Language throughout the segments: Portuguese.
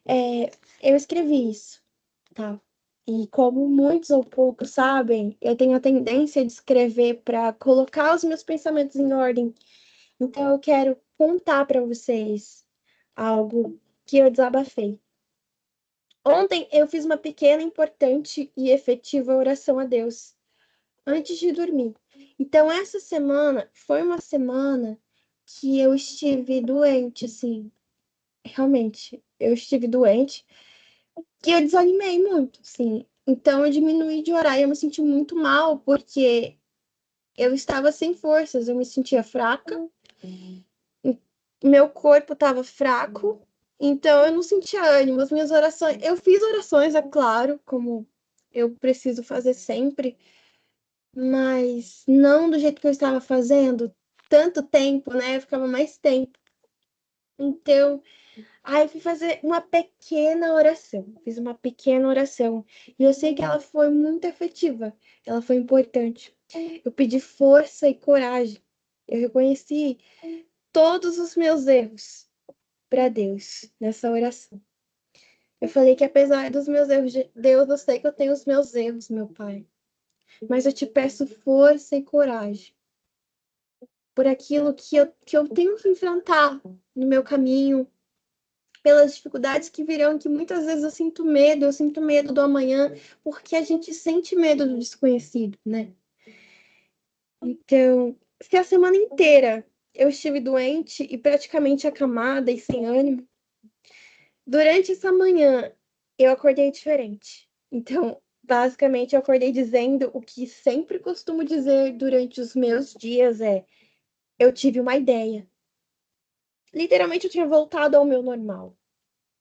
Eu escrevi isso, tá? E como muitos ou poucos sabem, eu tenho a tendência de escrever para colocar os meus pensamentos em ordem. Então eu quero contar para vocês algo que eu desabafei. Ontem eu fiz uma pequena, importante e efetiva oração a Deus antes de dormir. Então essa semana foi uma semana que eu estive doente, assim, realmente, eu estive doente. E eu desanimei muito, sim. Então eu diminuí de orar e eu me senti muito mal, porque eu estava sem forças, eu me sentia fraca, meu corpo estava fraco, então eu não sentia ânimo. As minhas orações, eu fiz orações, é claro, como eu preciso fazer sempre, mas não do jeito que eu estava fazendo, tanto tempo, né? Eu ficava mais tempo. Então, aí eu fui fazer uma pequena oração. Fiz uma pequena oração. E eu sei que ela foi muito efetiva. Ela foi importante. Eu pedi força e coragem. Eu reconheci todos os meus erros para Deus nessa oração. Eu falei que apesar dos meus erros, Deus, eu sei que eu tenho os meus erros, meu Pai. Mas eu te peço força e coragem por aquilo que eu tenho que enfrentar no meu caminho, pelas dificuldades que virão, que muitas vezes eu sinto medo do amanhã, porque a gente sente medo do desconhecido, né? Então, se a semana inteira eu estive doente e praticamente acamada e sem ânimo, durante essa manhã eu acordei diferente. Então, basicamente, eu acordei dizendo o que sempre costumo dizer durante os meus dias eu tive uma ideia. Literalmente, eu tinha voltado ao meu normal.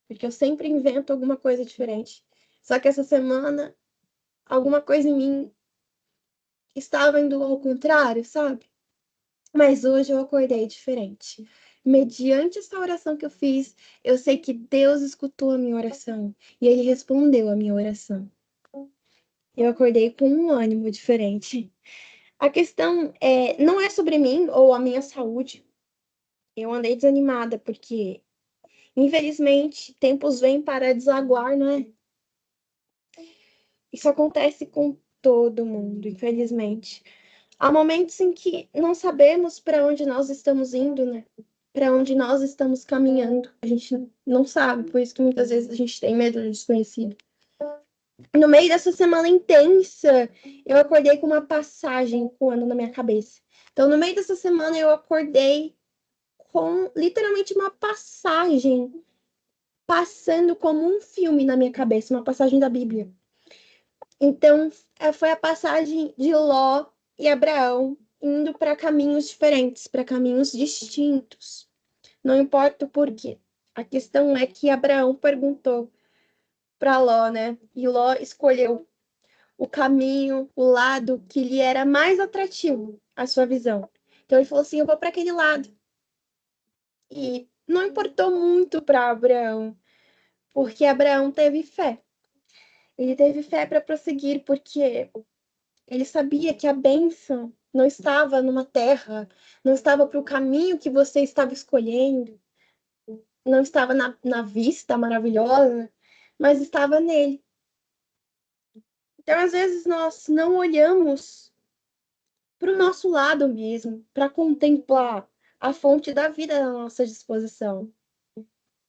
Porque eu sempre invento alguma coisa diferente. Só que essa semana, alguma coisa em mim estava indo ao contrário, sabe? Mas hoje eu acordei diferente. Mediante essa oração que eu fiz, eu sei que Deus escutou a minha oração e Ele respondeu a minha oração. Eu acordei com um ânimo diferente. A questão não é sobre mim ou a minha saúde. Eu andei desanimada porque, infelizmente, tempos vêm para desaguar, né? Isso acontece com todo mundo, infelizmente. Há momentos em que não sabemos para onde nós estamos indo, né? Para onde nós estamos caminhando. A gente não sabe, por isso que muitas vezes a gente tem medo do desconhecido. No meio dessa semana intensa, eu acordei com uma passagem ecoando na minha cabeça. Então, no meio dessa semana, eu acordei com literalmente uma passagem passando como um filme na minha cabeça, uma passagem da Bíblia. Então, foi a passagem de Ló e Abraão indo para caminhos diferentes, para caminhos distintos. Não importa o porquê. A questão é que Abraão perguntou para Ló, né? E Ló escolheu o caminho, o lado que lhe era mais atrativo à sua visão. Então ele falou assim: eu vou para aquele lado. E não importou muito para Abraão, porque Abraão teve fé. Ele teve fé para prosseguir, porque ele sabia que a bênção não estava numa terra, não estava para o caminho que você estava escolhendo, não estava na vista maravilhosa, mas estava nele. Então, às vezes, nós não olhamos para o nosso lado mesmo, para contemplar a fonte da vida à nossa disposição.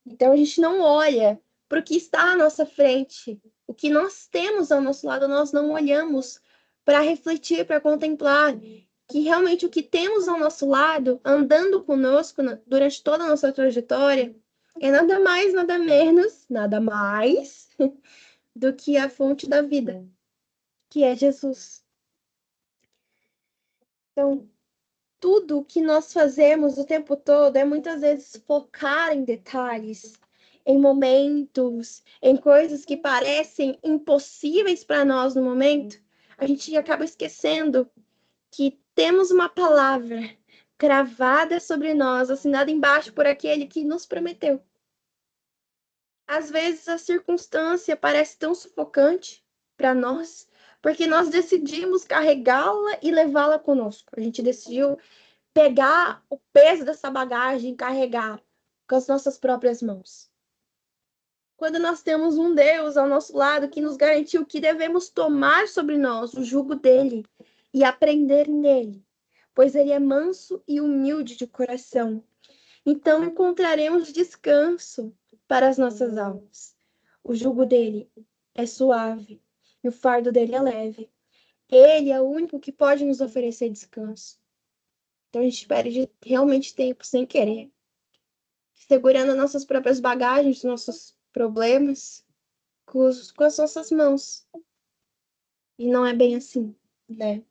Então, a gente não olha para o que está à nossa frente, o que nós temos ao nosso lado, nós não olhamos para refletir, para contemplar que realmente o que temos ao nosso lado, andando conosco durante toda a nossa trajetória, é nada mais, nada mais do que a fonte da vida, que é Jesus. Então, tudo o que nós fazemos o tempo todo é muitas vezes focar em detalhes, em momentos, em coisas que parecem impossíveis para nós no momento. A gente acaba esquecendo que temos uma palavra cravada sobre nós, assinada embaixo por aquele que nos prometeu. Às vezes a circunstância parece tão sufocante para nós, porque nós decidimos carregá-la e levá-la conosco. A gente decidiu pegar o peso dessa bagagem, carregar com as nossas próprias mãos. Quando nós temos um Deus ao nosso lado que nos garantiu que devemos tomar sobre nós o jugo dele e aprender nele, pois ele é manso e humilde de coração. Então encontraremos descanso para as nossas almas. O jugo dele é suave e o fardo dele é leve. Ele é o único que pode nos oferecer descanso. Então a gente perde realmente tempo sem querer, segurando nossas próprias bagagens, nossos problemas com as nossas mãos. E não é bem assim, né?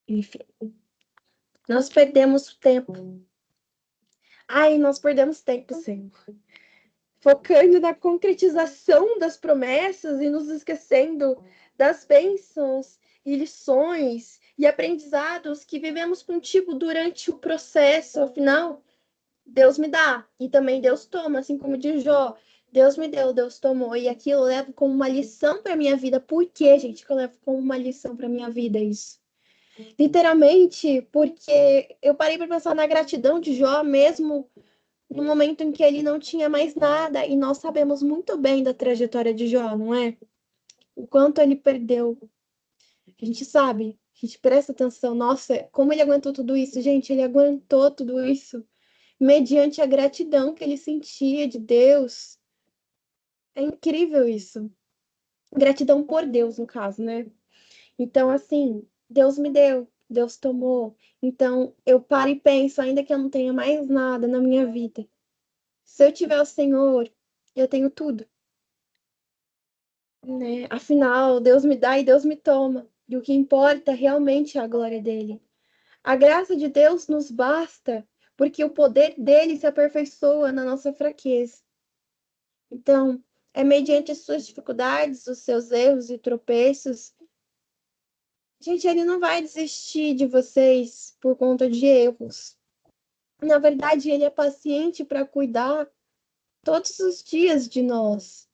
Enfim, nós perdemos tempo. Ai, nós perdemos tempo, Senhor. Focando na concretização das promessas e nos esquecendo das bênçãos e lições e aprendizados que vivemos contigo durante o processo. Afinal, Deus me dá e também Deus toma, assim como de Jó. Deus me deu, Deus tomou. E aquilo eu levo como uma lição para minha vida. Por que, gente, que eu levo como uma lição para minha vida isso? Literalmente, porque eu parei para pensar na gratidão de Jó, mesmo no momento em que ele não tinha mais nada. E nós sabemos muito bem da trajetória de Jó, não é? O quanto ele perdeu. A gente sabe, a gente presta atenção. Nossa, como ele aguentou tudo isso, gente, ele aguentou tudo isso mediante a gratidão que ele sentia de Deus. É incrível isso. Gratidão por Deus, no caso, né? Então, assim, Deus me deu, Deus tomou. Então, eu paro e penso, ainda que eu não tenha mais nada na minha vida, se eu tiver o Senhor, eu tenho tudo, né? Afinal, Deus me dá e Deus me toma. E o que importa realmente é a glória dele. A graça de Deus nos basta, porque o poder dele se aperfeiçoa na nossa fraqueza. Então, é mediante as suas dificuldades, os seus erros e tropeços. Gente, ele não vai desistir de vocês por conta de erros. Na verdade, ele é paciente para cuidar todos os dias de nós,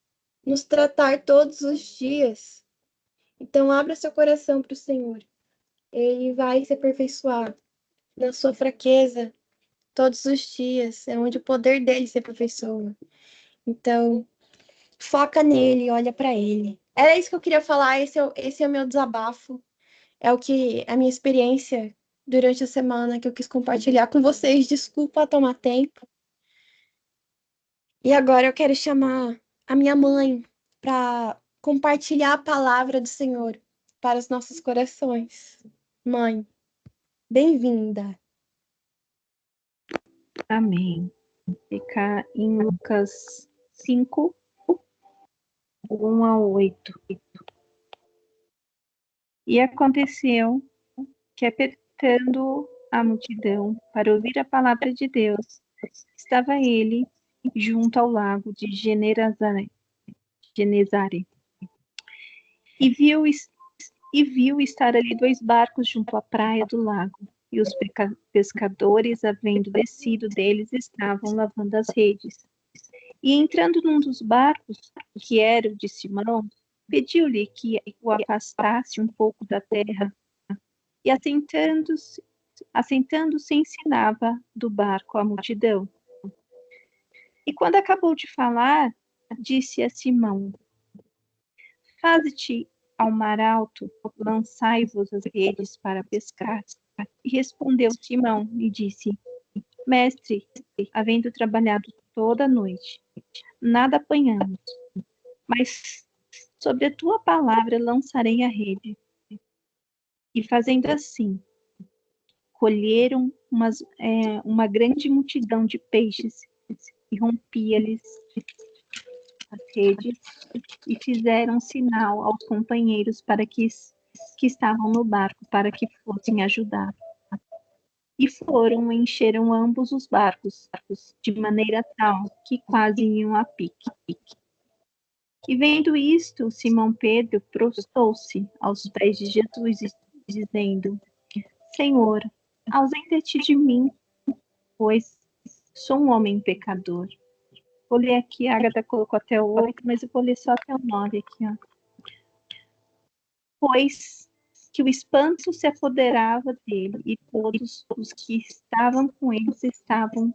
nos tratar todos os dias. Então, abra seu coração para o Senhor. Ele vai se aperfeiçoar na sua fraqueza todos os dias. É onde o poder dele se aperfeiçoa. Então, foca nele, olha para ele. Era isso que eu queria falar. Esse é o meu desabafo. É o que a minha experiência durante a semana que eu quis compartilhar com vocês. Desculpa tomar tempo. E agora eu quero chamar a minha mãe para compartilhar a palavra do Senhor para os nossos corações. Mãe, bem-vinda. Amém. Fica em Lucas 5, 1 a 8. E aconteceu que, apertando a multidão para ouvir a palavra de Deus, estava ele junto ao lago de Genezaré, e viu estar ali 2 barcos junto à praia do lago, e os pescadores, havendo descido deles, estavam lavando as redes. E entrando num dos barcos, que era o de Simão, pediu-lhe que o afastasse um pouco da terra, e assentando-se ensinava do barco a multidão. E quando acabou de falar, disse a Simão: Faze-te ao mar alto, lançai-vos as redes para pescar. E respondeu Simão e disse: Mestre, havendo trabalhado toda a noite, nada apanhamos, mas sobre a tua palavra lançarei a rede. E fazendo assim, colheram uma grande multidão de peixes e rompia-lhes as redes e fizeram sinal aos companheiros para que estavam no barco para que fossem ajudar. E foram, encheram ambos os barcos, de maneira tal que quase iam a pique. E vendo isto, Simão Pedro prostou-se aos pés de Jesus, dizendo: Senhor, ausenta-te de mim, pois sou um homem pecador. Vou ler aqui, a Agatha colocou até o 8, mas eu vou ler só até o 9 aqui, ó. Pois que o espanto se apoderava dele, e todos os que estavam com eles estavam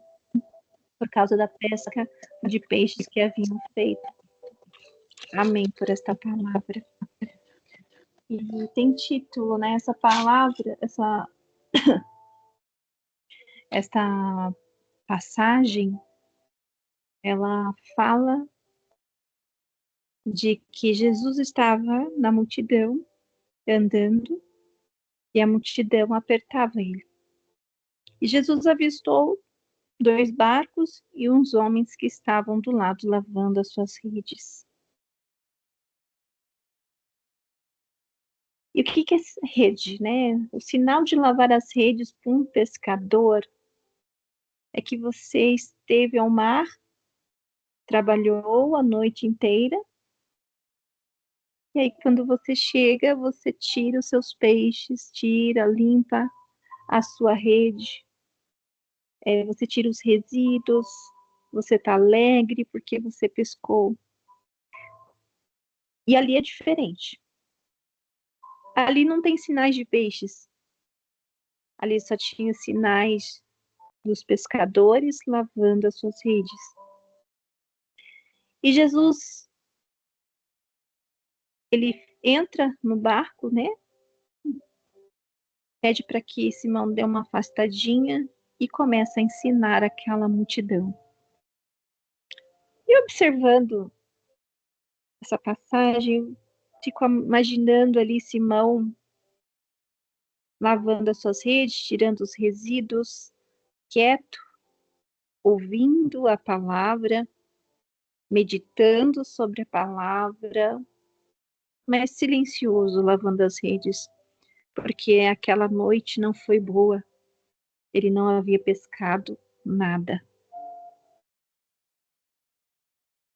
por causa da pesca de peixes que haviam feito. Amém por esta palavra. E tem título, né? Essa palavra, esta passagem, ela fala de que Jesus estava na multidão, andando, e a multidão apertava ele. E Jesus avistou 2 barcos e uns homens que estavam do lado lavando as suas redes. E o que é rede, né? O sinal de lavar as redes para um pescador é que você esteve ao mar, trabalhou a noite inteira, e aí quando você chega, você tira os seus peixes, limpa a sua rede, você tira os resíduos, você está alegre porque você pescou. E ali é diferente. Ali não tem sinais de peixes. Ali só tinha sinais dos pescadores lavando as suas redes. E Jesus, ele entra no barco, né? Pede para que Simão dê uma afastadinha e começa a ensinar aquela multidão. E observando essa passagem, fico imaginando ali Simão lavando as suas redes, tirando os resíduos, quieto, ouvindo a palavra, meditando sobre a palavra, mas silencioso, lavando as redes, porque aquela noite não foi boa. Ele não havia pescado nada.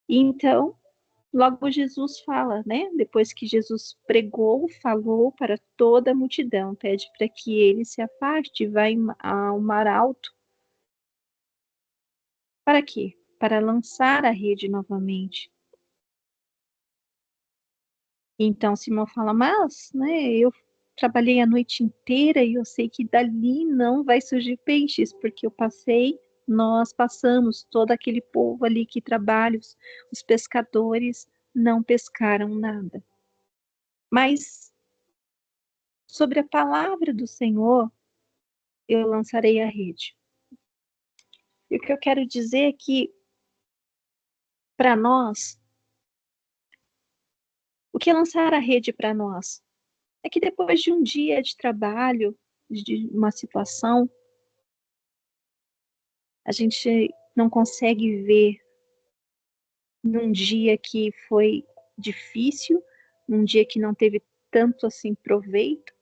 E então, logo Jesus fala, né? Depois que Jesus pregou, falou para toda a multidão, pede para que ele se afaste, vá ao mar alto. Para quê? Para lançar a rede novamente. Então Simão fala, mas, né, eu trabalhei a noite inteira e eu sei que dali não vai surgir peixes, porque nós passamos, todo aquele povo ali que trabalha, os pescadores não pescaram nada. Mas sobre a palavra do Senhor, eu lançarei a rede. E o que eu quero dizer é que, para nós, o que é lançar a rede para nós? É que depois de um dia de trabalho, de uma situação, a gente não consegue ver num dia que foi difícil, num dia que não teve tanto assim proveito,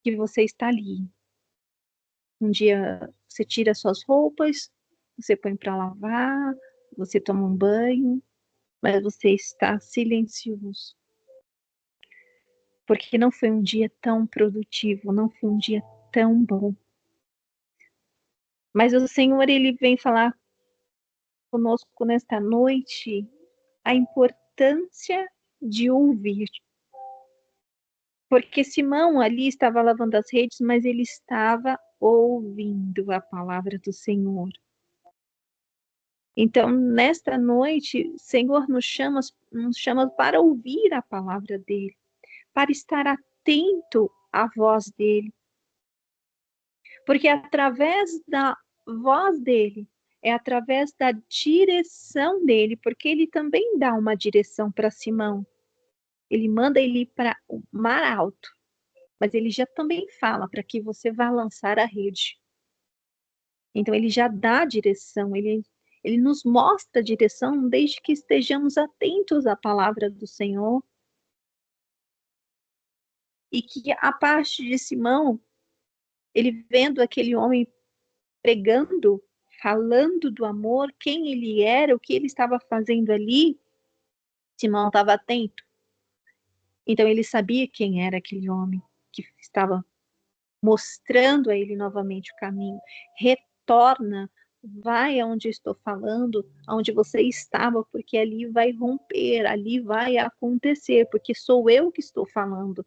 que você está ali. Um dia você tira suas roupas, você põe para lavar, você toma um banho, mas você está silencioso. Porque não foi um dia tão produtivo, não foi um dia tão bom. Mas o Senhor, ele vem falar conosco nesta noite a importância de ouvir. Porque Simão ali estava lavando as redes, mas ele estava ouvindo a palavra do Senhor. Então, nesta noite, o Senhor nos chama para ouvir a palavra dele, para estar atento à voz dele. Porque através da voz dele, é através da direção dele, porque ele também dá uma direção para Simão. Ele manda ele ir para o mar alto, mas ele já também fala para que você vá lançar a rede. Então ele já dá a direção, ele nos mostra a direção desde que estejamos atentos à palavra do Senhor. E que a parte de Simão, ele vendo aquele homem pregando, falando do amor, quem ele era, o que ele estava fazendo ali, Simão estava atento. Então ele sabia quem era aquele homem que estava mostrando a ele novamente o caminho. Retorna, vai aonde estou falando, aonde você estava, porque ali vai romper, ali vai acontecer, porque sou eu que estou falando.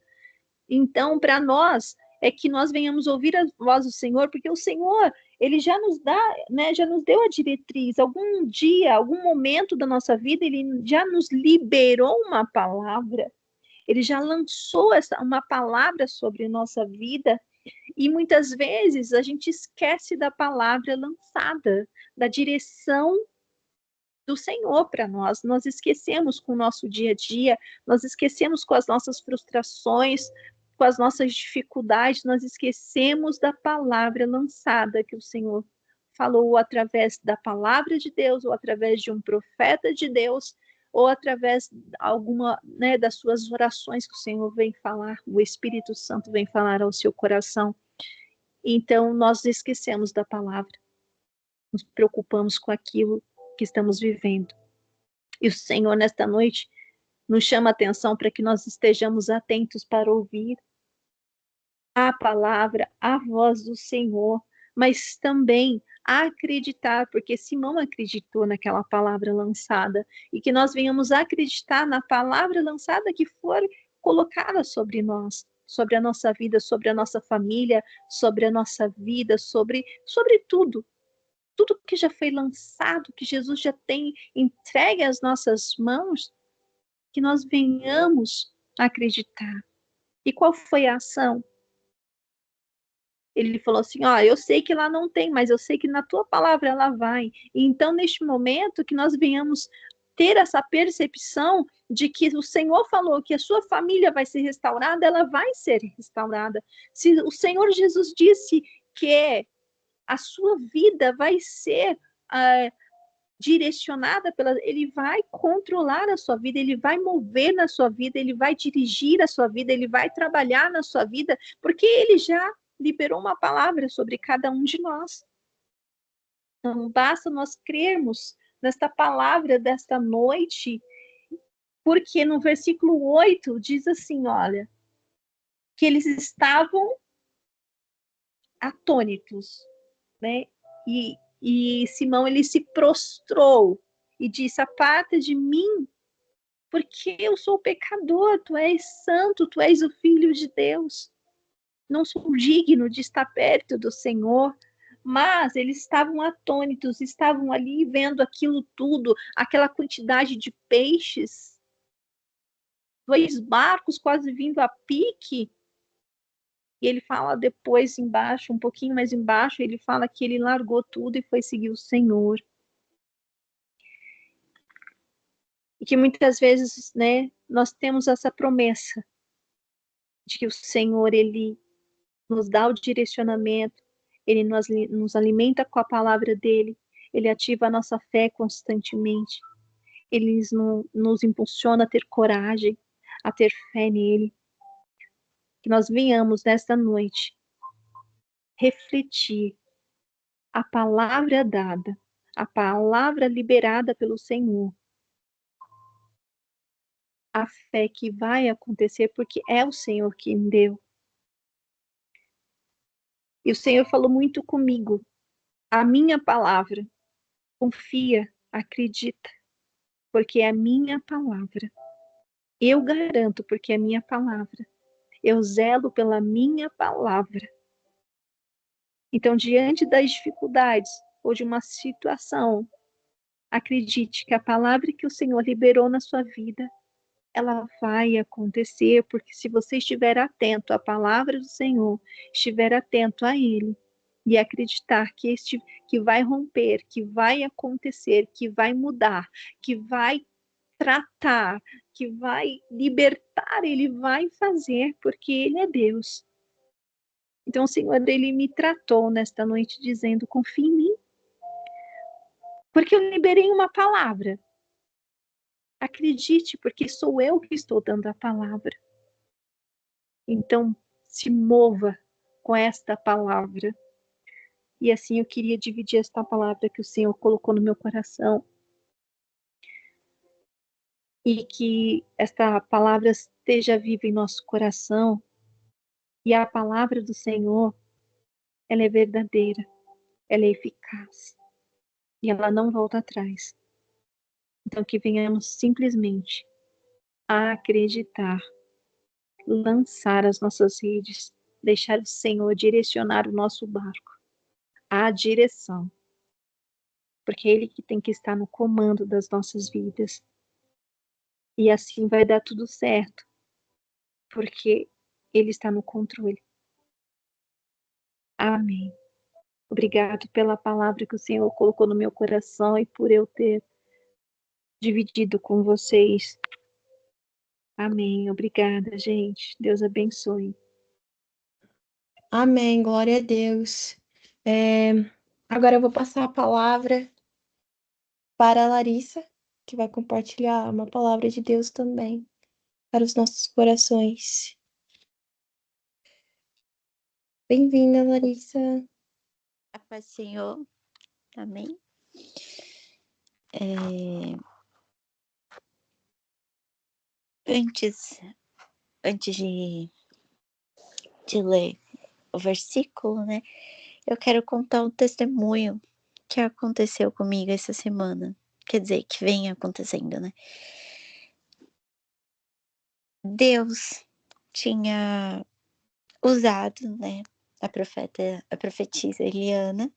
Então, para nós, é que nós venhamos ouvir a voz do Senhor, porque o Senhor, ele já nos dá, né, já nos deu a diretriz. Algum dia, algum momento da nossa vida, ele já nos liberou uma palavra. Ele já lançou uma palavra sobre nossa vida e muitas vezes a gente esquece da palavra lançada, da direção do Senhor para nós. Nós esquecemos com o nosso dia a dia, nós esquecemos com as nossas frustrações, com as nossas dificuldades, nós esquecemos da palavra lançada que o Senhor falou através da palavra de Deus, ou através de um profeta de Deus, ou através alguma, né, das suas orações que o Senhor vem falar, o Espírito Santo vem falar ao seu coração. Então, nós esquecemos da palavra, nos preocupamos com aquilo que estamos vivendo. E o Senhor, nesta noite, nos chama a atenção para que nós estejamos atentos para ouvir a palavra, a voz do Senhor, mas também a acreditar, porque Simão acreditou naquela palavra lançada, e que nós venhamos acreditar na palavra lançada que for colocada sobre nós, sobre a nossa vida, sobre a nossa família, sobre a nossa vida, sobre tudo. Tudo que já foi lançado, que Jesus já tem entregue às nossas mãos, que nós venhamos acreditar. E qual foi a ação? Ele falou assim, ó, eu sei que lá não tem, mas eu sei que na tua palavra ela vai. E então, neste momento, que nós venhamos ter essa percepção de que o Senhor falou que a sua família vai ser restaurada, ela vai ser restaurada. Se o Senhor Jesus disse que a sua vida vai ser direcionada ele vai controlar a sua vida, ele vai mover na sua vida, ele vai dirigir a sua vida, ele vai trabalhar na sua vida, porque ele já liberou uma palavra sobre cada um de nós. Não basta nós crermos nesta palavra desta noite, porque no versículo 8 diz assim, olha, que eles estavam atônitos, né? E Simão, ele se prostrou e disse, aparta de mim, porque eu sou pecador, tu és santo, tu és o Filho de Deus. Não sou digno de estar perto do Senhor. Mas eles estavam atônitos, estavam ali vendo aquilo tudo, aquela quantidade de peixes, 2 barcos quase vindo a pique. E ele fala depois embaixo, um pouquinho mais embaixo, ele fala que ele largou tudo e foi seguir o Senhor. E que muitas vezes, né, nós temos essa promessa de que o Senhor, ele nos dá o direcionamento, ele nos alimenta com a palavra dele, ele ativa a nossa fé constantemente, ele nos impulsiona a ter coragem, a ter fé nele. Que nós venhamos nesta noite refletir a palavra dada, a palavra liberada pelo Senhor, a fé que vai acontecer, porque é o Senhor quem deu. E o Senhor falou muito comigo, a minha palavra, confia, acredita, porque é a minha palavra. Eu garanto, porque é a minha palavra. Eu zelo pela minha palavra. Então, diante das dificuldades ou de uma situação, acredite que a palavra que o Senhor liberou na sua vida, ela vai acontecer, porque se você estiver atento à palavra do Senhor, estiver atento a Ele, e acreditar que vai romper, que vai acontecer, que vai mudar, que vai tratar, que vai libertar, Ele vai fazer, porque Ele é Deus. Então o Senhor, Ele me tratou nesta noite dizendo, confie em mim, porque eu liberei uma palavra. Acredite, porque sou eu que estou dando a palavra. Então, se mova com esta palavra. E assim eu queria dividir esta palavra que o Senhor colocou no meu coração. E que esta palavra esteja viva em nosso coração. E a palavra do Senhor, ela é verdadeira, ela é eficaz. E ela não volta atrás. Então, que venhamos simplesmente a acreditar, lançar as nossas redes deixar o Senhor direcionar o nosso barco, a direção, porque é Ele que tem que estar no comando das nossas vidas. E assim vai dar tudo certo, porque Ele está no controle. Amém. Obrigado pela palavra que o Senhor colocou no meu coração e por eu ter dividido com vocês. Amém. Obrigada, gente. Deus abençoe. Amém, glória a Deus. Agora eu vou passar a palavra para a Larissa, que vai compartilhar uma palavra de Deus também para os nossos corações. Bem-vinda, Larissa. A paz do Senhor, amém. Antes de ler o versículo, né, eu quero contar um testemunho que aconteceu comigo essa semana. Quer dizer, que vem acontecendo, né? Deus tinha usado, né, a profetisa Eliana,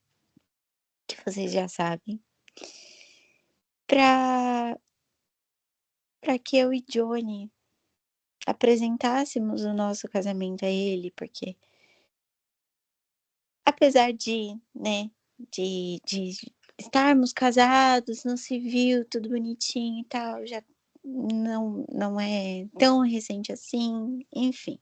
que vocês já sabem, para que eu e Johnny apresentássemos o nosso casamento a ele, porque apesar de, né, de estarmos casados no civil, tudo bonitinho e tal, já não é tão recente assim, enfim.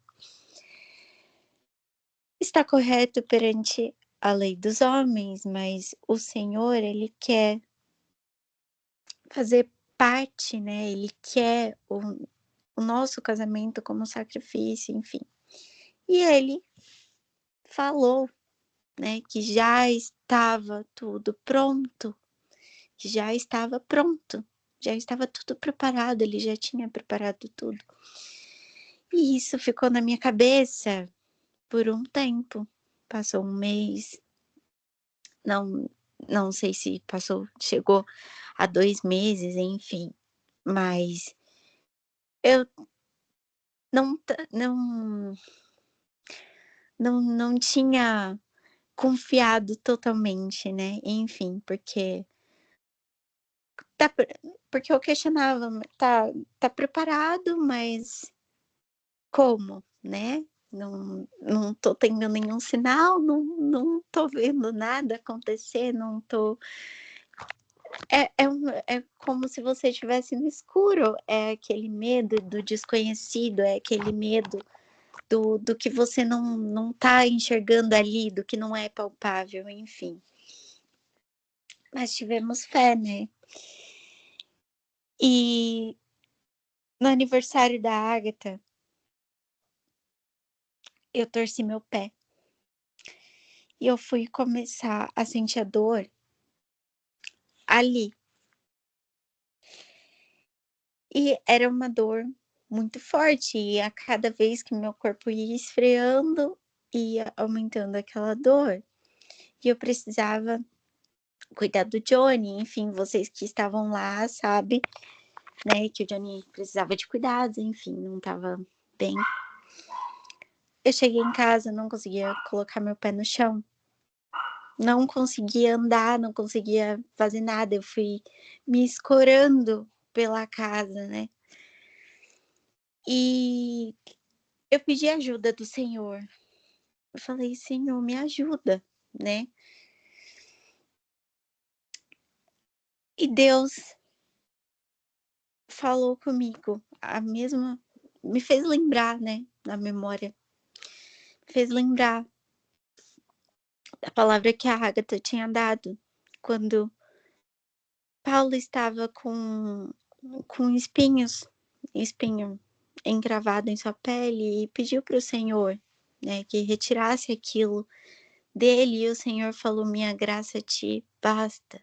Está correto perante a lei dos homens, mas o Senhor, Ele quer fazer parte, né? Ele quer o nosso casamento como sacrifício, enfim. E Ele falou, né, que já estava tudo pronto, que já estava pronto, já estava tudo preparado, ele já tinha preparado tudo. E isso ficou na minha cabeça por um tempo. Passou um mês, não sei se chegou a 2 meses, enfim, mas eu não tinha confiado totalmente, né? Enfim, porque porque eu questionava, tá preparado, mas como, né? Não tô tendo nenhum sinal, não tô vendo nada acontecer, não tô. É como se você estivesse no escuro, é aquele medo do desconhecido, é aquele medo do que você não tá enxergando ali, do que não é palpável, enfim. Mas tivemos fé, né? E no aniversário da Agatha, eu torci meu pé. E eu fui começar a sentir a dor ali. E era uma dor muito forte. E a cada vez que meu corpo ia esfriando, ia aumentando aquela dor. E eu precisava cuidar do Johnny. Enfim, vocês que estavam lá, sabe, né, que o Johnny precisava de cuidados, enfim, não estava bem. Eu cheguei em casa, não conseguia colocar meu pé no chão. Não conseguia andar, não conseguia fazer nada. Eu fui me escorando pela casa, né? E eu pedi ajuda do Senhor. Eu falei, Senhor, me ajuda, né? E Deus falou comigo, me fez lembrar, né, na memória, fez lembrar da palavra que a Agatha tinha dado quando Paulo estava com espinho encravado em sua pele e pediu para o Senhor, né, que retirasse aquilo dele, e o Senhor falou, minha graça te basta.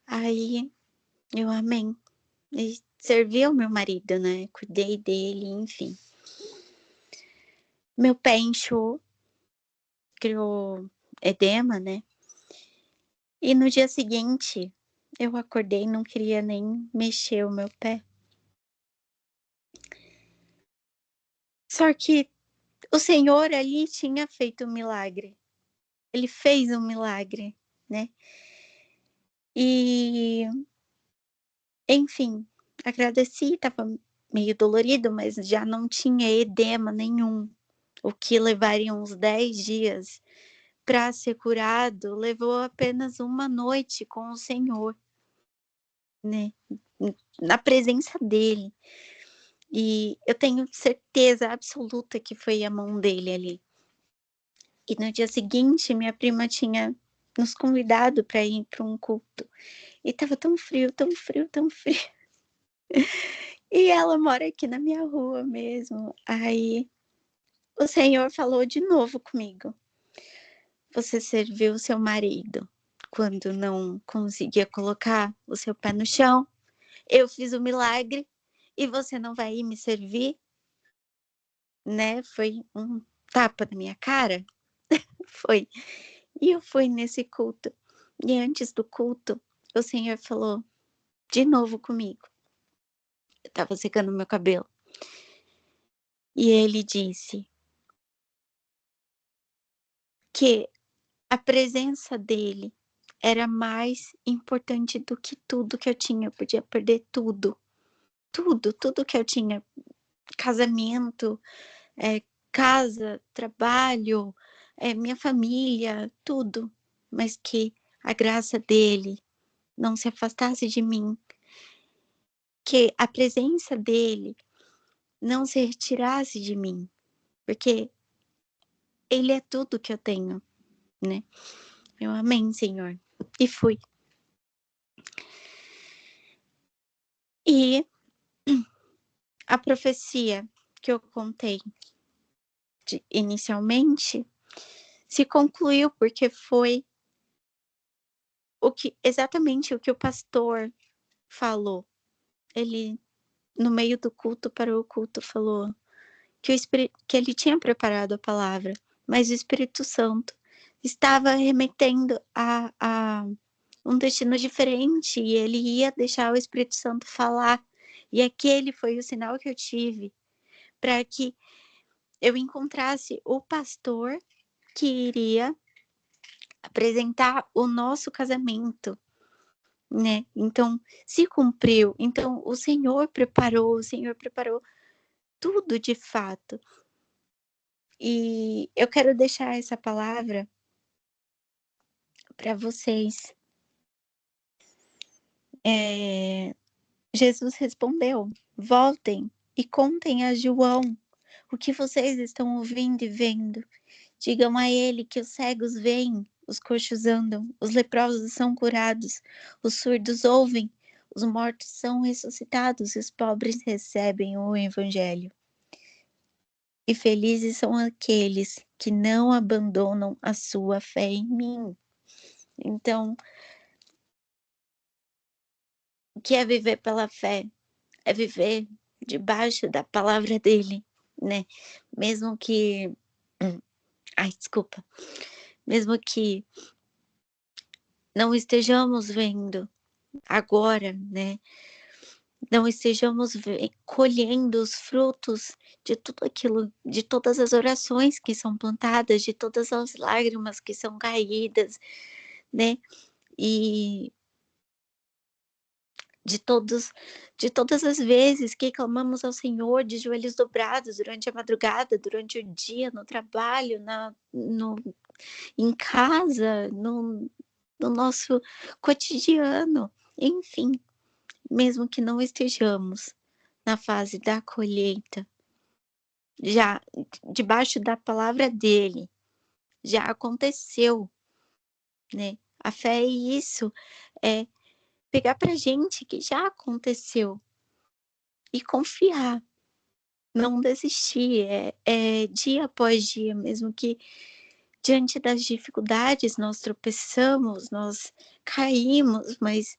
Aí eu amém. E servi ao meu marido, né? Cuidei dele, enfim. Meu pé inchou, criou edema, né? E no dia seguinte, eu acordei e não queria nem mexer o meu pé. Só que o Senhor ali tinha feito um milagre. Ele fez um milagre, né? E, enfim, agradeci, estava meio dolorido, mas já não tinha edema nenhum. O que levaria uns 10 dias para ser curado, levou apenas uma noite com o Senhor, né? Na presença dele. E eu tenho certeza absoluta que foi a mão dele ali. E no dia seguinte, minha prima tinha nos convidado para ir para um culto. E tava tão frio, tão frio, tão frio. E ela mora aqui na minha rua mesmo. Aí o Senhor falou de novo comigo. Você serviu seu marido quando não conseguia colocar o seu pé no chão. Eu fiz o milagre e você não vai ir me servir? Né? Foi um tapa na minha cara. Foi. E eu fui nesse culto. E antes do culto, o Senhor falou de novo comigo. Eu tava secando meu cabelo. E ele disse que a presença dele era mais importante do que tudo que eu tinha. Eu podia perder tudo. Tudo que eu tinha. Casamento, casa, trabalho, minha família, tudo. Mas que a graça dele não se afastasse de mim. Que a presença dele não se retirasse de mim. Porque ele é tudo que eu tenho, né? Eu amém, Senhor. E fui. E a profecia que eu contei inicialmente se concluiu porque foi exatamente o que o pastor falou. Ele, no meio do culto, para o culto, falou que ele tinha preparado a palavra, mas o Espírito Santo estava remetendo a um destino diferente e ele ia deixar o Espírito Santo falar. E aquele foi o sinal que eu tive para que eu encontrasse o pastor que iria apresentar o nosso casamento, né? Então, se cumpriu. Então, o Senhor preparou tudo de fato. E eu quero deixar essa palavra para vocês. Jesus respondeu: voltem e contem a João o que vocês estão ouvindo e vendo. Digam a ele que os cegos veem, os coxos andam, os leprosos são curados, os surdos ouvem, os mortos são ressuscitados e os pobres recebem o evangelho. E felizes são aqueles que não abandonam a sua fé em mim. Então, o que é viver pela fé? É viver debaixo da palavra dele, né? Mesmo que... desculpa. Mesmo que não estejamos vendo agora, né? Não estejamos colhendo os frutos de tudo aquilo, de todas as orações que são plantadas, de todas as lágrimas que são caídas, né? E de todas as vezes que clamamos ao Senhor de joelhos dobrados durante a madrugada, durante o dia, no trabalho, em casa, no nosso cotidiano, enfim, mesmo que não estejamos na fase da colheita, já debaixo da palavra dele, já aconteceu, né? A fé é isso, é pegar pra gente que já aconteceu e confiar, não desistir, dia após dia, mesmo que diante das dificuldades nós tropeçamos, nós caímos, mas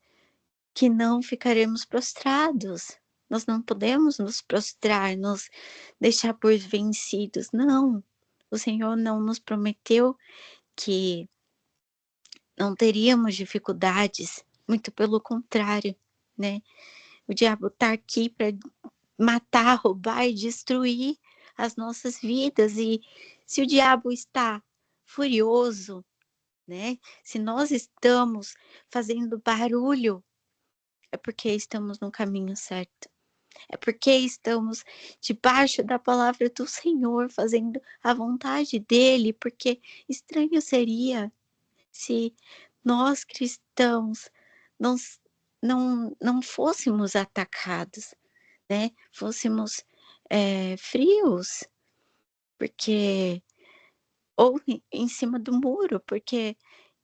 que não ficaremos prostrados. Nós não podemos nos prostrar, nos deixar por vencidos. Não, o Senhor não nos prometeu que não teríamos dificuldades, muito pelo contrário, né? O diabo está aqui para matar, roubar e destruir as nossas vidas. E se o diabo está furioso, né? Se nós estamos fazendo barulho, é porque estamos no caminho certo. É porque estamos debaixo da palavra do Senhor, fazendo a vontade dele, porque estranho seria se nós cristãos não, não fôssemos atacados, né? Fôssemos frios, porque ou em cima do muro, porque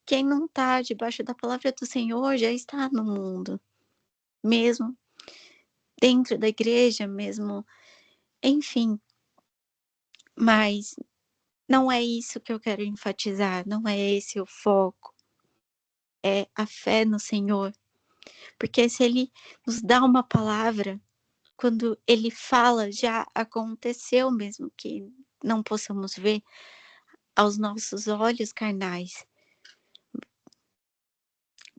quem não está debaixo da palavra do Senhor já está no mundo, mesmo dentro da igreja, mesmo, enfim. Mas não é isso que eu quero enfatizar, não é esse o foco. É a fé no Senhor. Porque se Ele nos dá uma palavra, quando Ele fala, já aconteceu, mesmo que não possamos ver aos nossos olhos carnais.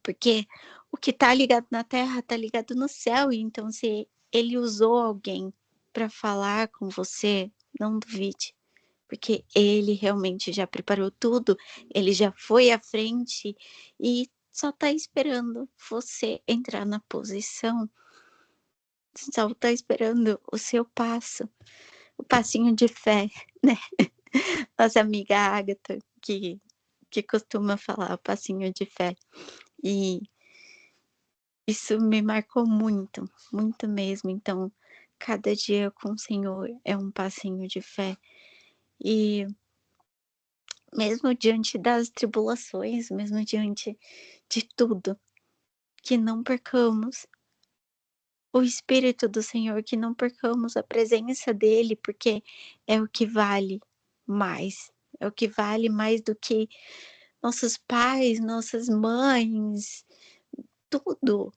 Porque o que está ligado na terra está ligado no céu. E então, se Ele usou alguém para falar com você, não duvide. Porque ele realmente já preparou tudo, ele já foi à frente e só está esperando você entrar na posição, só está esperando o seu passo, o passinho de fé, né? Nossa amiga Agatha, que costuma falar o passinho de fé. E isso me marcou muito, muito mesmo. Então, cada dia com o Senhor é um passinho de fé. E mesmo diante das tribulações, mesmo diante de tudo, que não percamos o Espírito do Senhor, que não percamos a presença dele, porque é o que vale mais. É o que vale mais do que nossos pais, nossas mães, tudo.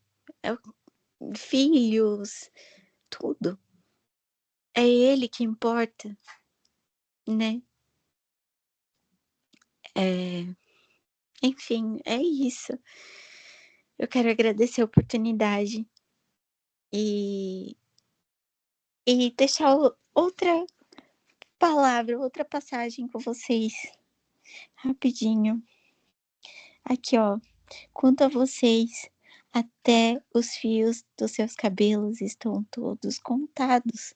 Filhos, tudo. É ele que importa, né? Enfim, é isso. Eu quero agradecer a oportunidade e deixar outra palavra, outra passagem com vocês, rapidinho. Aqui, ó. Quanto a vocês, até os fios dos seus cabelos estão todos contados.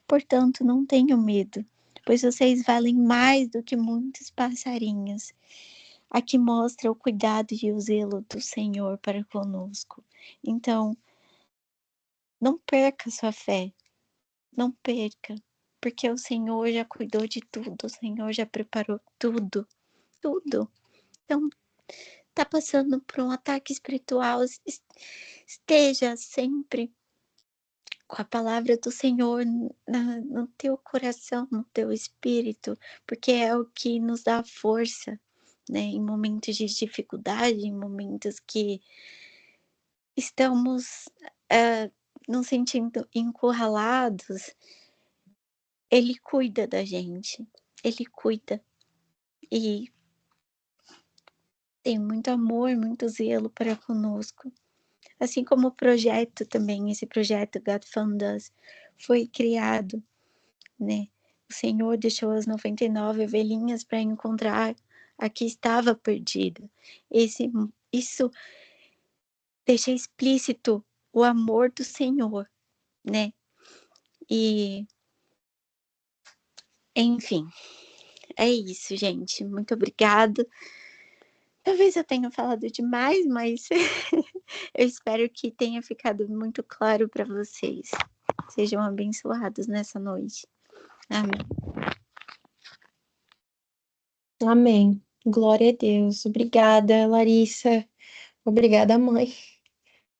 Portanto, não tenham medo, pois vocês valem mais do que muitos passarinhos. Aqui mostra o cuidado e o zelo do Senhor para conosco. Então, não perca sua fé. Não perca, porque o Senhor já cuidou de tudo, o Senhor já preparou tudo, tudo. Então, tá passando por um ataque espiritual, esteja sempre com a palavra do Senhor no teu coração, no teu espírito, porque é o que nos dá força, né? Em momentos de dificuldade, em momentos que estamos nos sentindo encurralados, Ele cuida da gente, ele cuida e tem muito amor, muito zelo para conosco. Assim como o projeto também, esse projeto God Found Us foi criado, né? O Senhor deixou as 99 ovelhinhas para encontrar a que estava perdida. Isso deixa explícito o amor do Senhor, né? E, enfim, é isso, gente. Muito obrigada. Talvez eu tenha falado demais, mas eu espero que tenha ficado muito claro para vocês. Sejam abençoados nessa noite. Amém. Amém. Glória a Deus. Obrigada, Larissa. Obrigada, mãe,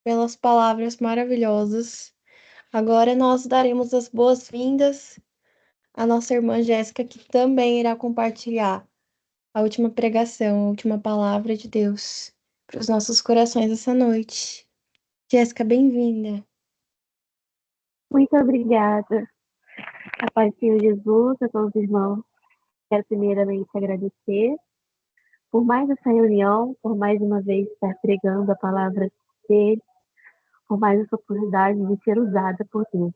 pelas palavras maravilhosas. Agora nós daremos as boas-vindas à nossa irmã Jéssica, que também irá compartilhar a última pregação, a última palavra de Deus para os nossos corações essa noite. Jéssica, bem-vinda. Muito obrigada. A paz do Senhor Jesus, a todos os irmãos. Quero primeiramente agradecer por mais essa reunião, por mais uma vez estar pregando a palavra dele, por mais essa oportunidade de ser usada por Deus.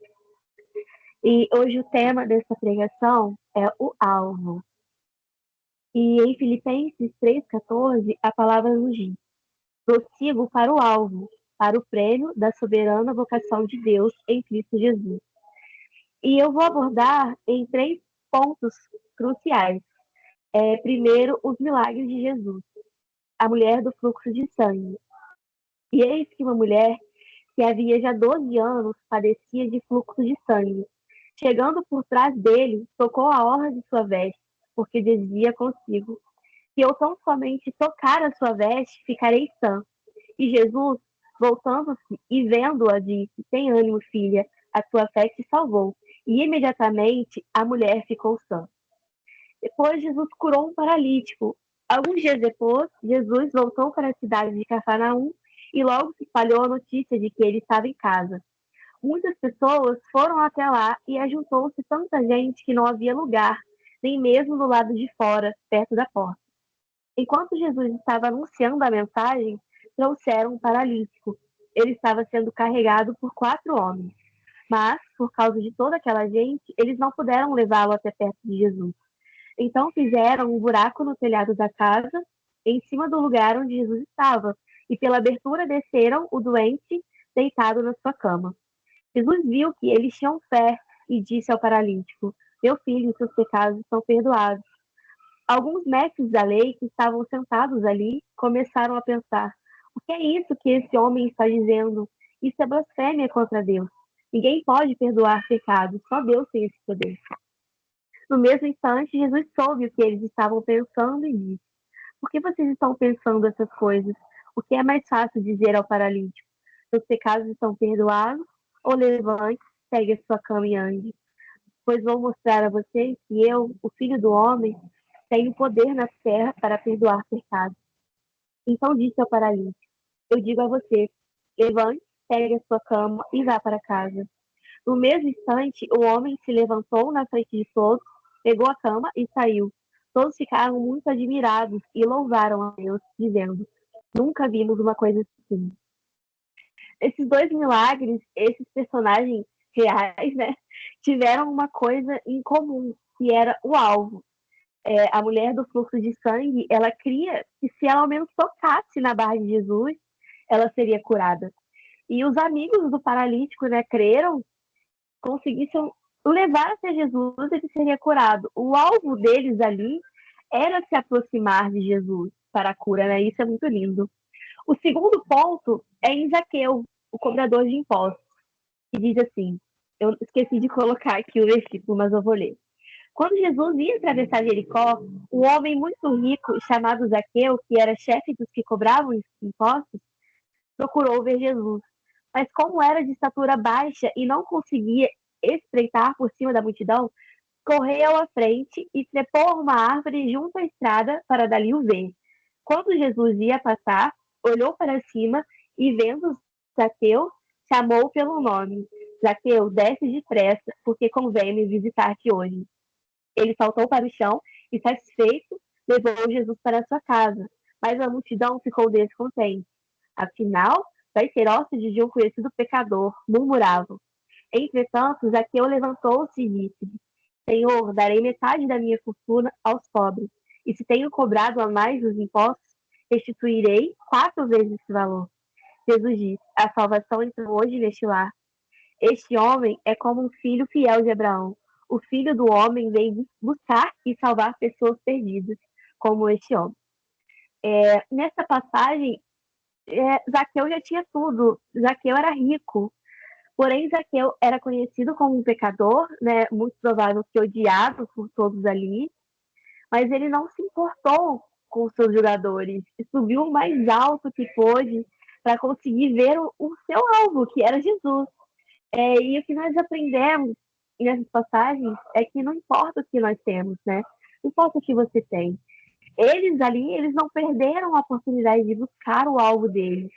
E hoje o tema dessa pregação é o alvo. E em Filipenses 3,14, a palavra nos diz: prossigo para o alvo, para o prêmio da soberana vocação de Deus em Cristo Jesus. E eu vou abordar em 3 pontos cruciais. Primeiro, os milagres de Jesus. A mulher do fluxo de sangue. E eis que uma mulher que havia já 12 anos padecia de fluxo de sangue. Chegando por trás dele, tocou a orla de sua veste, porque dizia consigo: se eu tão somente tocar a sua veste, ficarei sã. E Jesus, voltando-se e vendo-a, disse: tem ânimo, filha, a tua fé te salvou. E imediatamente a mulher ficou sã. Depois Jesus curou um paralítico. Alguns dias depois, Jesus voltou para a cidade de Cafarnaum e logo se espalhou a notícia de que ele estava em casa. Muitas pessoas foram até lá e ajuntou-se tanta gente que não havia lugar, nem mesmo do lado de fora, perto da porta. Enquanto Jesus estava anunciando a mensagem, trouxeram um paralítico. Ele estava sendo carregado por 4 homens. Mas, por causa de toda aquela gente, eles não puderam levá-lo até perto de Jesus. Então fizeram um buraco no telhado da casa, em cima do lugar onde Jesus estava, e pela abertura desceram o doente deitado na sua cama. Jesus viu que eles tinham fé e disse ao paralítico: meu filho, seus pecados estão perdoados. Alguns mestres da lei que estavam sentados ali começaram a pensar: o que é isso que esse homem está dizendo? Isso é blasfêmia contra Deus. Ninguém pode perdoar pecados, só Deus tem esse poder. No mesmo instante, Jesus soube o que eles estavam pensando e disse: por que vocês estão pensando essas coisas? O que é mais fácil dizer ao paralítico: seus pecados estão perdoados? Ou levante, pegue a sua cama e ande? Pois vou mostrar a vocês que eu, o Filho do Homem, tenho poder na terra para perdoar pecados. Então disse ao paralítico: eu digo a você, levante, pegue a sua cama e vá para casa. No mesmo instante, o homem se levantou na frente de todos, pegou a cama e saiu. Todos ficaram muito admirados e louvaram a Deus, dizendo: nunca vimos uma coisa assim. Esses 2 milagres, esses personagens reais, né, tiveram uma coisa em comum, que era o alvo. A mulher do fluxo de sangue, ela cria que se ela ao menos tocasse na barra de Jesus, ela seria curada. E os amigos do paralítico, né, creram, conseguissem levar até Jesus, ele seria curado. O alvo deles ali era se aproximar de Jesus para a cura, né? Isso é muito lindo. O segundo ponto é em Zaqueu, o cobrador de impostos, que diz assim: eu esqueci de colocar aqui o versículo, mas eu vou ler. Quando Jesus ia atravessar Jericó, um homem muito rico, chamado Zaqueu, que era chefe dos que cobravam impostos, procurou ver Jesus. Mas como era de estatura baixa e não conseguia espreitar por cima da multidão, correu à frente e trepou a uma árvore junto à estrada para dali o ver. Quando Jesus ia passar, olhou para cima e, vendo Zaqueu, chamou pelo nome: Zaqueu, desce depressa, porque convém me visitar-te hoje. Ele saltou para o chão e, satisfeito, levou Jesus para sua casa. Mas a multidão ficou descontente. Afinal, vai ser hóspede de um conhecido pecador, murmuravam. Entretanto, Zaqueu levantou-se e disse: Senhor, darei metade da minha fortuna aos pobres, e se tenho cobrado a mais os impostos, restituirei 4 vezes esse valor. Jesus disse: a salvação entrou hoje neste lar. Este homem é como um filho fiel de Abraão. O filho do homem veio buscar e salvar pessoas perdidas, como este homem. Nessa passagem, Zaqueu já tinha tudo. Zaqueu era rico. Porém, Zaqueu era conhecido como um pecador, né? Muito provável que odiado por todos ali. Mas ele não se importou com os seus jogadores. E subiu o mais alto que pôde para conseguir ver o seu alvo, que era Jesus. E o que nós aprendemos nessas passagens é que não importa o que nós temos, né? Não importa o que você tem. Eles ali, eles não perderam a oportunidade de buscar o alvo deles.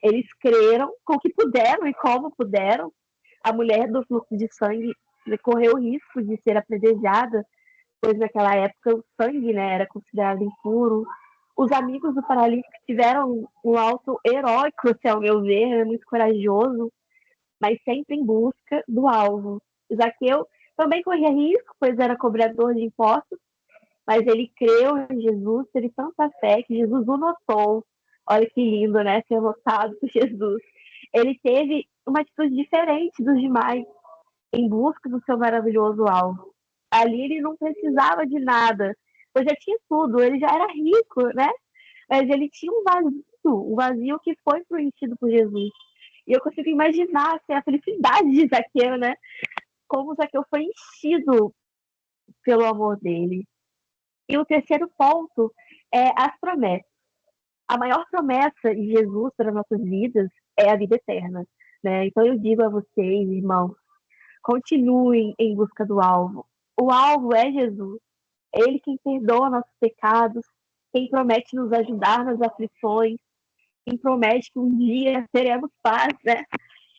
Eles creram com o que puderam e como puderam. A mulher do fluxo de sangue correu o risco de ser apedrejada, pois naquela época o sangue, né, era considerado impuro. Os amigos do paralítico tiveram um alto heróico, ao meu ver, muito corajoso, mas sempre em busca do alvo. Zaqueu também corria risco, pois era cobrador de impostos, mas ele creu em Jesus, teve tanta fé que Jesus o notou. Olha que lindo, né? Ser notado por Jesus. Ele teve uma atitude diferente dos demais em busca do seu maravilhoso alvo. Ali ele não precisava de nada, pois já tinha tudo, ele já era rico, né? Mas ele tinha um vazio que foi preenchido por Jesus. E eu consigo imaginar assim, a felicidade de Zaqueu, né? Como Zaqueu foi enchido pelo amor dele. E o terceiro ponto é as promessas. A maior promessa de Jesus para nossas vidas é a vida eterna, né? Então eu digo a vocês, irmãos, continuem em busca do alvo. O alvo é Jesus. É Ele quem perdoa nossos pecados, quem promete nos ajudar nas aflições, quem promete que um dia teremos paz, né?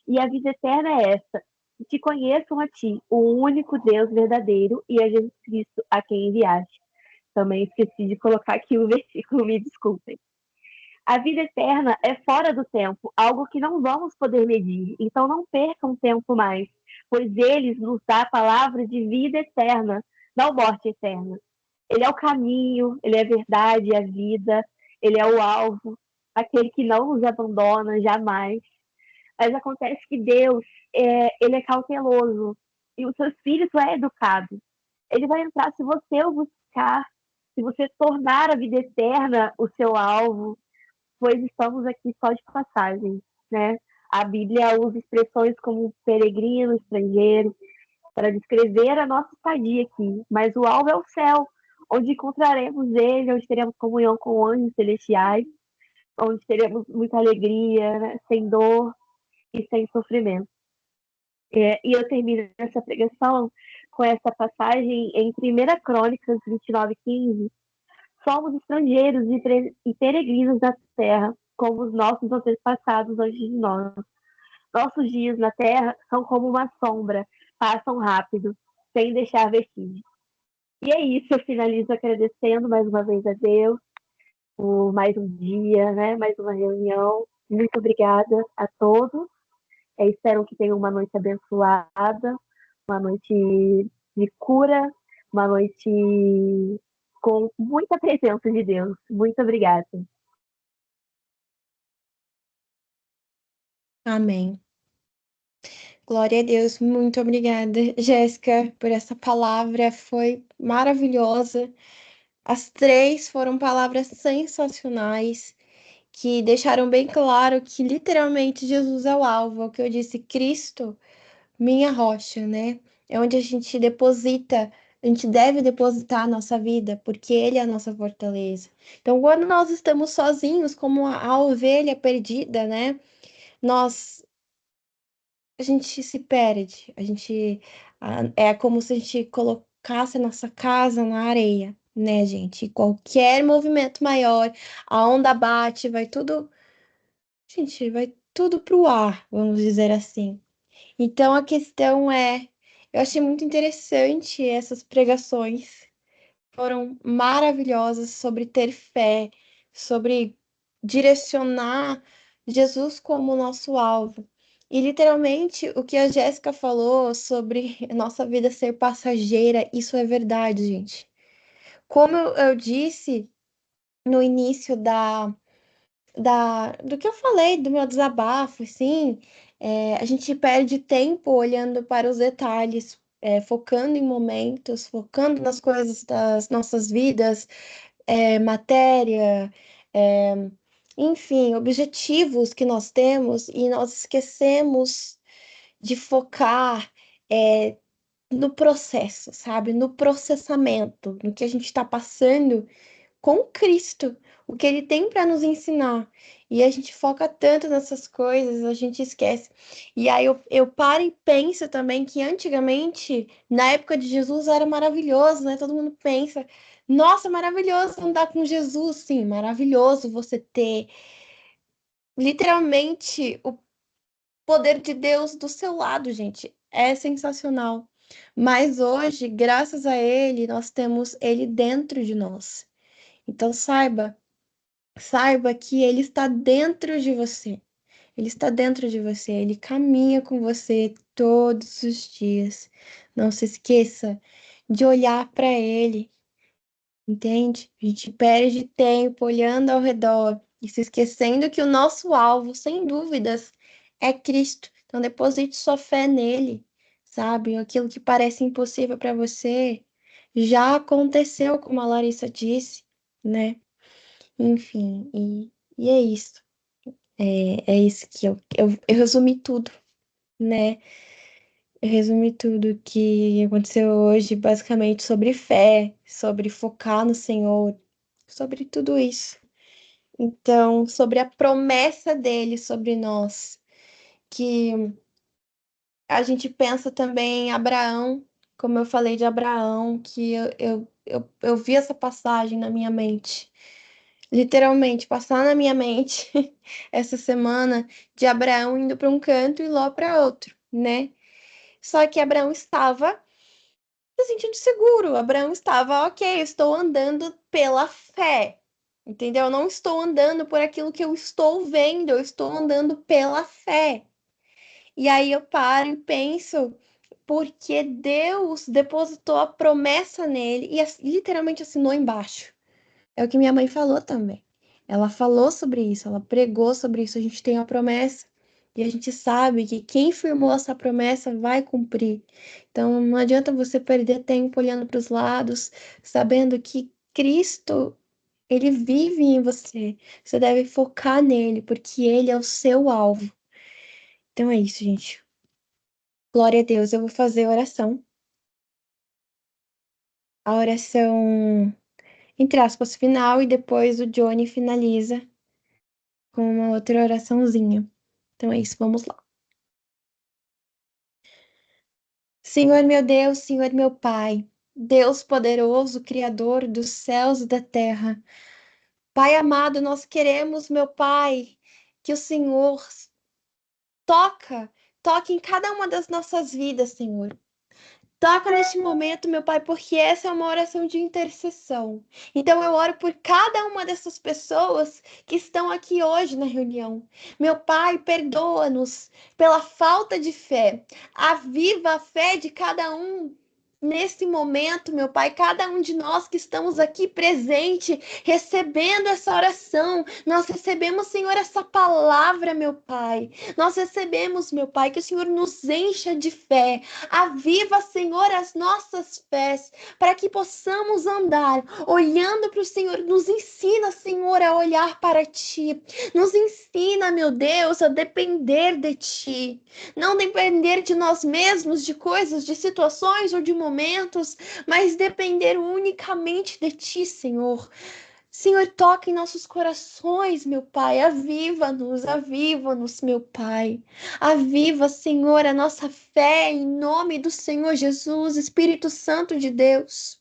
E a vida eterna é essa: que te conheçam a ti, o único Deus verdadeiro, e a Jesus Cristo, a quem enviaste. Também esqueci de colocar aqui o versículo, me desculpem. A vida eterna é fora do tempo, algo que não vamos poder medir. Então não percam tempo mais, pois ele nos dá a palavra de vida eterna, não morte eterna. Ele é o caminho, ele é a verdade, a vida, ele é o alvo, aquele que não nos abandona jamais. Mas acontece que Deus, ele é cauteloso e o seu espírito é educado. Ele vai entrar se você o buscar, se você tornar a vida eterna o seu alvo, pois estamos aqui só de passagem, né? A Bíblia usa expressões como peregrino, estrangeiro, para descrever a nossa estadia aqui, mas o alvo é o céu, onde encontraremos ele, onde teremos comunhão com anjos celestiais, onde teremos muita alegria, né? Sem dor e sem sofrimento. E eu termino essa pregação com essa passagem em 1 Crônicas 29:15. Somos estrangeiros e peregrinos na terra, como os nossos antepassados antes de nós. Nossos dias na terra são como uma sombra, passam rápido, sem deixar vestígios. E é isso, eu finalizo agradecendo mais uma vez a Deus por mais um dia, né? Mais uma reunião. Muito obrigada a todos. Espero que tenham uma noite abençoada, uma noite de cura, uma noite com muita presença de Deus. Muito obrigada. Amém. Glória a Deus, muito obrigada, Jéssica, por essa palavra, foi maravilhosa. As três foram palavras sensacionais, que deixaram bem claro que literalmente Jesus é o alvo, é o que eu disse, Cristo, minha rocha, né? É onde a gente deposita, a gente deve depositar a nossa vida, porque Ele é a nossa fortaleza. Então, quando nós estamos sozinhos, como a ovelha perdida, né? Nós a gente se perde. É como se a gente colocasse a nossa casa na areia, né, gente? E qualquer movimento maior, a onda bate, vai tudo, gente, vai tudo pro ar, vamos dizer assim. Então a questão é, eu achei muito interessante essas pregações, foram maravilhosas sobre ter fé, sobre direcionar Jesus como nosso alvo. E literalmente o que a Jéssica falou sobre nossa vida ser passageira, isso é verdade, gente. Como eu disse no início do que eu falei, do meu desabafo, assim, a gente perde tempo olhando para os detalhes, focando em momentos, focando nas coisas das nossas vidas, matéria, é, enfim, objetivos que nós temos e nós esquecemos de focar no processo, sabe? No processamento, no que a gente está passando com Cristo, o que ele tem para nos ensinar. E a gente foca tanto nessas coisas, a gente esquece. E aí eu paro e penso também que antigamente, na época de Jesus, era maravilhoso, né? Todo mundo pensa, nossa, maravilhoso andar com Jesus. Sim, maravilhoso você ter literalmente o poder de Deus do seu lado, gente. É sensacional. Mas hoje, graças a ele, nós temos ele dentro de nós. Então saiba que ele está dentro de você. Ele está dentro de você, ele caminha com você todos os dias. Não se esqueça de olhar para ele, entende? A gente perde tempo olhando ao redor e se esquecendo que o nosso alvo, sem dúvidas, é Cristo. Então, deposite sua fé nele, sabe? Aquilo que parece impossível para você já aconteceu, como a Larissa disse, né? Enfim, e é isso. É isso que eu resumi tudo, né? Eu resumi tudo que aconteceu hoje, basicamente sobre fé, sobre focar no Senhor, sobre tudo isso. Então, sobre a promessa dele sobre nós, que a gente pensa também em Abraão, como eu falei de Abraão, que eu vi essa passagem na minha mente. Literalmente, passar na minha mente essa semana de Abraão indo para um canto e Ló para outro, né? Só que Abraão estava se sentindo seguro. Abraão estava, ok, eu estou andando pela fé. Entendeu? Eu não estou andando por aquilo que eu estou vendo, eu estou andando pela fé. E aí eu paro e penso, porque Deus depositou a promessa nele e literalmente assinou embaixo. É o que minha mãe falou também. Ela falou sobre isso, ela pregou sobre isso. A gente tem a promessa e a gente sabe que quem firmou essa promessa vai cumprir. Então não adianta você perder tempo olhando para os lados, sabendo que Cristo, ele vive em você. Você deve focar nele, porque ele é o seu alvo. Então é isso, gente. Glória a Deus. Eu vou fazer a oração. A oração, entre aspas, final, e depois o Johnny finaliza com uma outra oraçãozinha. Então é isso, vamos lá. Senhor meu Deus, Senhor meu Pai, Deus poderoso, Criador dos céus e da terra, Pai amado, nós queremos, meu Pai, que o Senhor toque em cada uma das nossas vidas, Senhor. Toca neste momento, meu Pai, porque essa é uma oração de intercessão. Então eu oro por cada uma dessas pessoas que estão aqui hoje na reunião. Meu Pai, perdoa-nos pela falta de fé. Aviva a fé de cada um. Nesse momento, meu Pai, cada um de nós que estamos aqui presente, recebendo essa oração, nós recebemos, Senhor, essa palavra, meu Pai. Nós recebemos, meu Pai, que o Senhor nos encha de fé. Aviva, Senhor, as nossas fés, para que possamos andar olhando para o Senhor. Nos ensina, Senhor, a olhar para Ti. Nos ensina, meu Deus, a depender de Ti. Não depender de nós mesmos, de coisas, de situações ou de momentos, mas depender unicamente de Ti, Senhor. Senhor, toca em nossos corações, meu Pai. Aviva-nos, meu Pai. Aviva, Senhor, a nossa fé em nome do Senhor Jesus, Espírito Santo de Deus.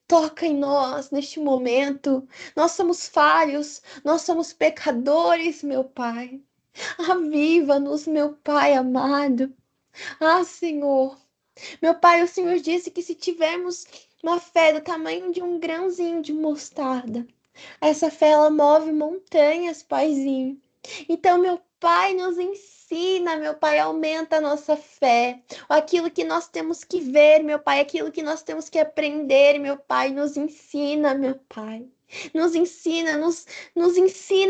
Toca em nós neste momento. Nós somos falhos, nós somos pecadores, meu Pai. Aviva-nos, meu Pai amado. Ah, Senhor. Meu Pai, o Senhor disse que se tivermos uma fé do tamanho de um grãozinho de mostarda, essa fé, ela move montanhas, Paizinho. Então, meu Pai, nos ensina, meu Pai, aumenta a nossa fé. Aquilo que nós temos que ver, meu Pai, aquilo que nós temos que aprender, meu Pai, nos ensina, meu Pai. Nos ensina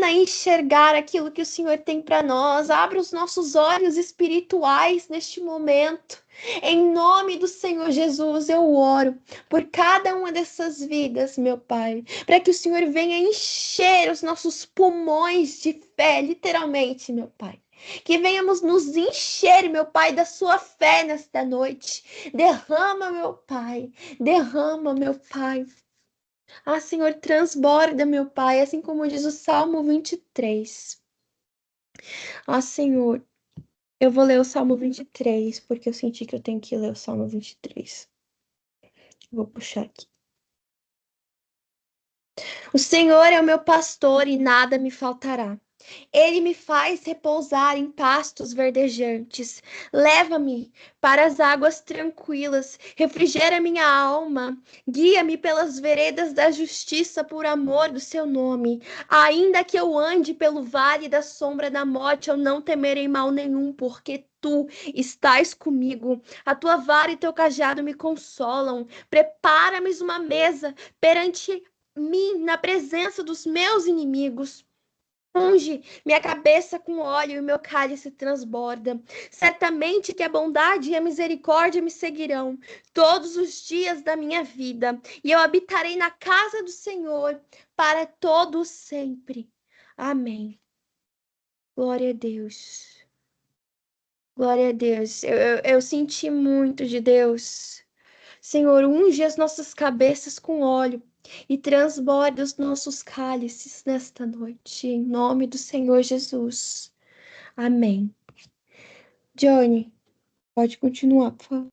a enxergar aquilo que o Senhor tem para nós. Abra os nossos olhos espirituais neste momento. Em nome do Senhor Jesus, eu oro por cada uma dessas vidas, meu Pai, para que o Senhor venha encher os nossos pulmões de fé, literalmente, meu Pai. Que venhamos nos encher, meu Pai, da sua fé nesta noite. Derrama, meu Pai. Derrama, meu Pai. Ah, Senhor, transborda, meu Pai, assim como diz o Salmo 23. Ah, Senhor, eu vou ler o Salmo 23, porque eu senti que eu tenho que ler o Salmo 23. Vou puxar aqui. O Senhor é o meu pastor e nada me faltará. Ele me faz repousar em pastos verdejantes. Leva-me para as águas tranquilas. Refrigera minha alma. Guia-me pelas veredas da justiça por amor do seu nome. Ainda que eu ande pelo vale da sombra da morte, eu não temerei mal nenhum, porque tu estás comigo. A tua vara e teu cajado me consolam. Prepara-me uma mesa perante mim na presença dos meus inimigos. Unge minha cabeça com óleo e o meu cálice transborda. Certamente que a bondade e a misericórdia me seguirão todos os dias da minha vida, e eu habitarei na casa do Senhor para todo sempre. Amém. Glória a Deus. Glória a Deus. Eu senti muito de Deus. Senhor, unge as nossas cabeças com óleo e transborde os nossos cálices nesta noite, em nome do Senhor Jesus. Amém. Johnny, pode continuar, por favor.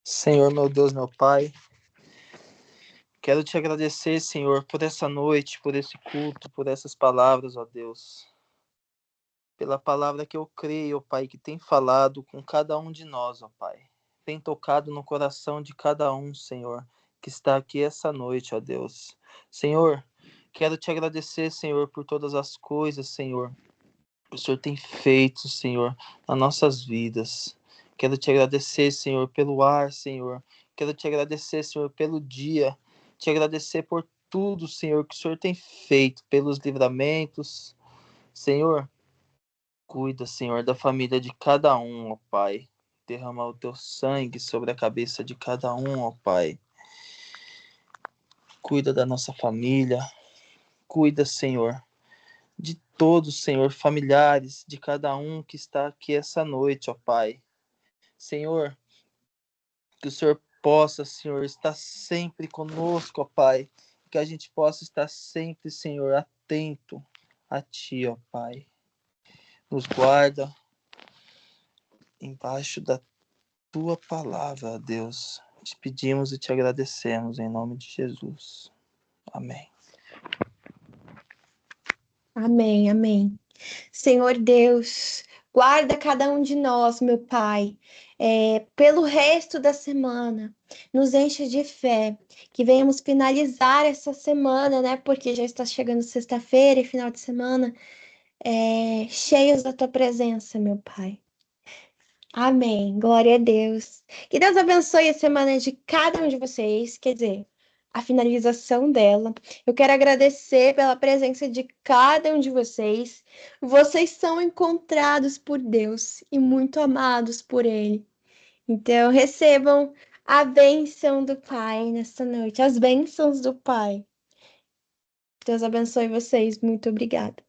Senhor, meu Deus, meu Pai, quero te agradecer, Senhor, por essa noite, por esse culto, por essas palavras, ó Deus. Pela palavra que eu creio, ó Pai, que tem falado com cada um de nós, ó Pai. Tem tocado no coração de cada um, Senhor, que está aqui essa noite, ó Deus. Senhor, quero te agradecer, Senhor, por todas as coisas, Senhor, que o Senhor tem feito, Senhor, nas nossas vidas. Quero te agradecer, Senhor, pelo ar, Senhor. Quero te agradecer, Senhor, pelo dia. Te agradecer por tudo, Senhor, que o Senhor tem feito, pelos livramentos. Senhor, cuida, Senhor, da família de cada um, ó Pai. Derrama o teu sangue sobre a cabeça de cada um, ó Pai. Cuida da nossa família. Cuida, Senhor, de todos, Senhor, familiares de cada um que está aqui essa noite, ó Pai. Senhor, que o Senhor possa, Senhor, estar sempre conosco, ó Pai. Que a gente possa estar sempre, Senhor, atento a Ti, ó Pai. Nos guarda embaixo da Tua palavra, Deus. Te pedimos e te agradecemos em nome de Jesus. Amém. Amém, amém. Senhor Deus, guarda cada um de nós, meu Pai, pelo resto da semana. Nos enche de fé, que venhamos finalizar essa semana, né? Porque já está chegando sexta-feira e final de semana, cheios da tua presença, meu Pai. Amém. Glória a Deus. Que Deus abençoe a semana de cada um de vocês, quer dizer, a finalização dela. Eu quero agradecer pela presença de cada um de vocês. Vocês são encontrados por Deus e muito amados por Ele. Então, recebam a bênção do Pai nesta noite, as bênçãos do Pai. Deus abençoe vocês. Muito obrigada.